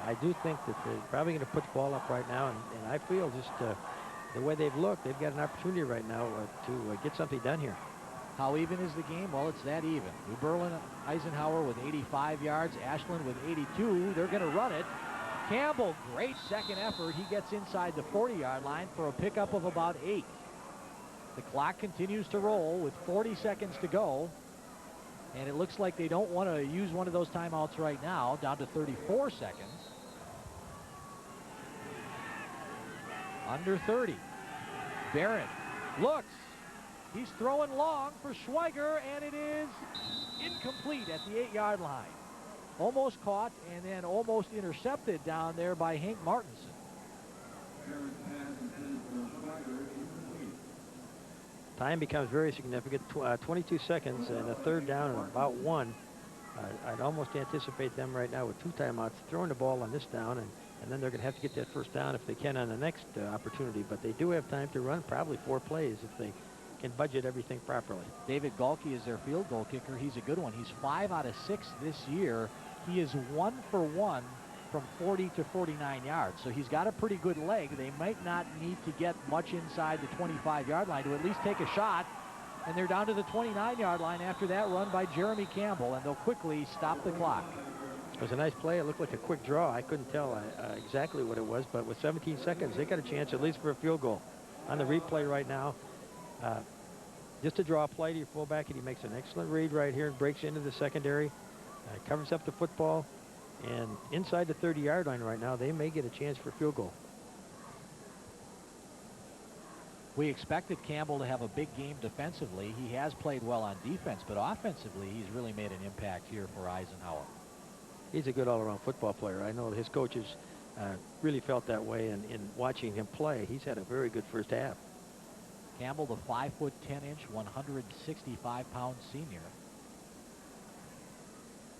I do think that they're probably going to put the ball up right now, and I feel just the way they've looked, they've got an opportunity right now to get something done here. How even is the game? Well, it's that even. New Berlin Eisenhower with 85 yards, Ashland with 82. They're going to run it. Campbell, great second effort. He gets inside the 40-yard line for a pickup of about 8. The clock continues to roll with 40 seconds to go. And it looks like they don't want to use one of those timeouts right now, down to 34 seconds. Under 30. Barrett looks. He's throwing long for Schweiger, and it is incomplete at the 8-yard line. Almost caught and then almost intercepted down there by Hank Martinson. Time becomes very significant. 22 seconds and a third down and about 1. I'd almost anticipate them right now with 2 timeouts throwing the ball on this down, and then they're going to have to get that first down if they can on the next opportunity. But they do have time to run probably 4 plays if they can budget everything properly. David Galke is their field goal kicker. He's a good one. He's 5 out of 6 this year. He is 1 for 1 from 40 to 49 yards. So he's got a pretty good leg. They might not need to get much inside the 25-yard line to at least take a shot. And they're down to the 29-yard line after that run by Jeremy Campbell, and they'll quickly stop the clock. It was a nice play. It looked like a quick draw. I couldn't tell exactly what it was, but with 17 seconds, they got a chance at least for a field goal. On the replay right now, just a draw play to your fullback, and he makes an excellent read right here and breaks into the secondary, covers up the football, and inside the 30-yard line right now, they may get a chance for a field goal. We expected Campbell to have a big game defensively. He has played well on defense, but offensively, he's really made an impact here for Eisenhower. He's a good all-around football player. I know his coaches really felt that way in watching him play. He's had a very good first half. Campbell, the 5'10", 165-pound senior.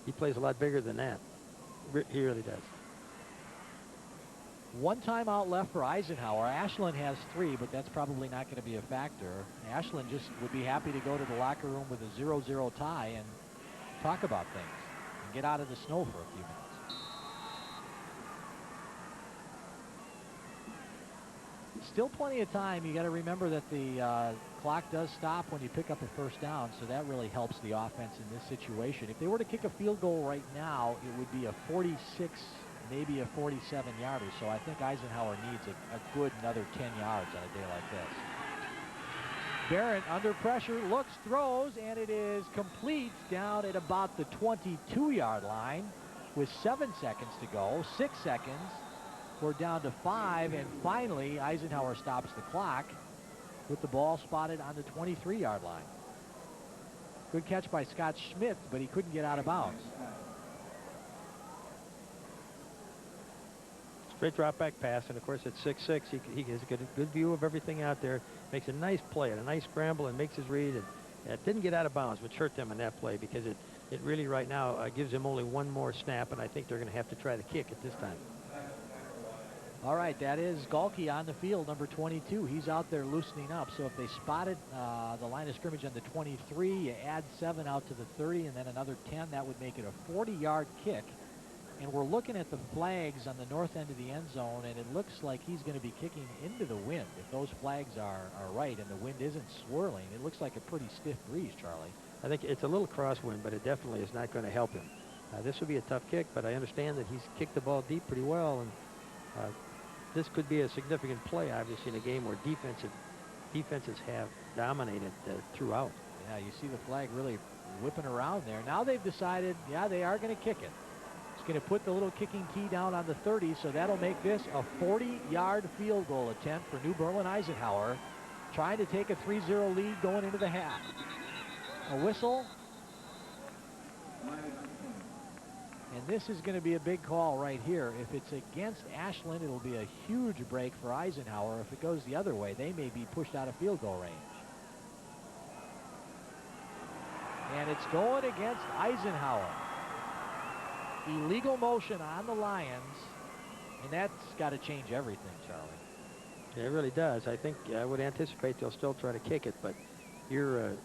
He plays a lot bigger than that. He really does. 1 timeout left for Eisenhower. Ashland has 3, but that's probably not going to be a factor. Ashland just would be happy to go to the locker room with a 0-0 tie and talk about things and get out of the snow for a few minutes. Still plenty of time. You got to remember that the clock does stop when you pick up a first down, so that really helps the offense in this situation. If they were to kick a field goal right now, it would be a 46, maybe a 47-yarder. So I think Eisenhower needs a good another 10 yards on a day like this. Barrett under pressure, looks, throws, and it is complete down at about the 22-yard line with 7 seconds to go. 6 seconds. We're down to 5, and finally Eisenhower stops the clock with the ball spotted on the 23-yard line. Good catch by Scott Schmidt, but he couldn't get out of bounds. Straight drop back pass, and of course at 6'6", he has a good view of everything out there, makes a nice play and a nice scramble and makes his read, and it didn't get out of bounds, which hurt them in that play because it really right now gives him only one more snap, and I think they're going to have to try the kick at this time. All right, that is Galke on the field, number 22. He's out there loosening up. So if they spotted the line of scrimmage on the 23, you add 7 out to the 30, and then another 10, that would make it a 40-yard kick. And we're looking at the flags on the north end of the end zone, and it looks like he's going to be kicking into the wind. If those flags are right and the wind isn't swirling, it looks like a pretty stiff breeze, Charlie. I think it's a little crosswind, but it definitely is not going to help him. This would be a tough kick, but I understand that he's kicked the ball deep pretty well, and this could be a significant play, obviously, in a game where defenses have dominated throughout. Yeah, you see the flag really whipping around there. Now they've decided, yeah, they are going to kick it. It's going to put the little kicking tee down on the 30, so that'll make this a 40-yard field goal attempt for New Berlin Eisenhower, trying to take a 3-0 lead going into the half. A whistle. And this is going to be a big call right here. If it's against Ashland, it'll be a huge break for Eisenhower. If it goes the other way, they may be pushed out of field goal range. And it's going against Eisenhower. Illegal motion on the Lions, and that's got to change everything, Charlie. Yeah, it really does. I think I would anticipate they'll still try to kick it, but you're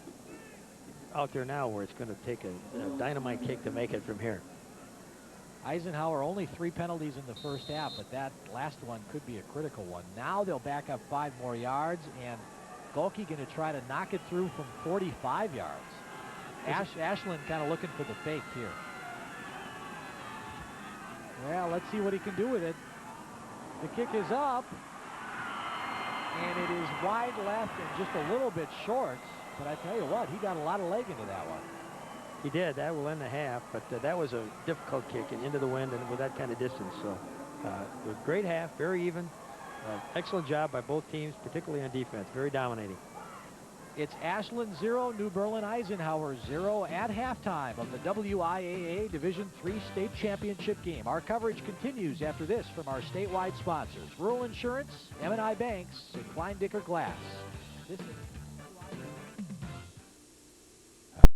out there now where it's going to take a dynamite kick to make it from here. Eisenhower only 3 penalties in the first half, but that last one could be a critical one. Now they'll back up 5 more yards, and Galke going to try to knock it through from 45 yards. Ashland kind of looking for the fake here. Well, let's see what he can do with it. The kick is up, and it is wide left and just a little bit short, but I tell you what, he got a lot of leg into that one. He did. That will end the half, but that was a difficult kick and into the wind and with that kind of distance. So it was a great half, very even. Excellent job by both teams, particularly on defense. Very dominating. It's Ashland 0, New Berlin Eisenhower 0 at halftime of the WIAA Division III State Championship game. Our coverage continues after this from our statewide sponsors, Rural Insurance, M&I Banks, and Klein Dicker Glass. This